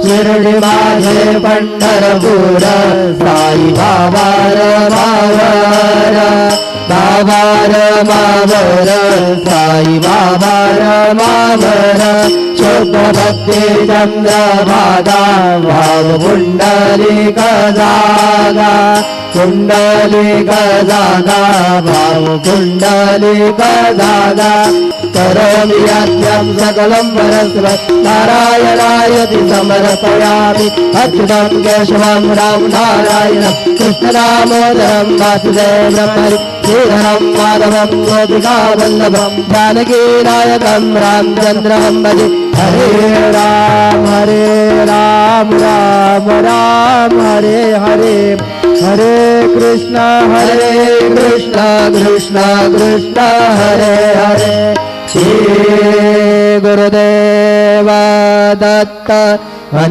शिर्डी माझे पंढरपूर साई बाबा रमावर बाबार मावर साई बाबा रमावर शुद्ध भक्ती चंद्रभागा भाव पुंडलिक जागा पुंडलिक जागा भाव पुंडलिक जागा करोमि यज्ञं सकलं परस्मै नारायणायति समर्पयामि अच्युतं केशवं राम नारायणं कृष्णदामोदरं वासुदेवं हरि श्रीधरं माधवं गोपिकावल्लभं जानकीनायकं रामचन्द्रं भजे हरे राम राम राम हरे हरे हरे कृष्ण कृष्ण कृष्ण हरे हरे श्री गुरुदेव दत्त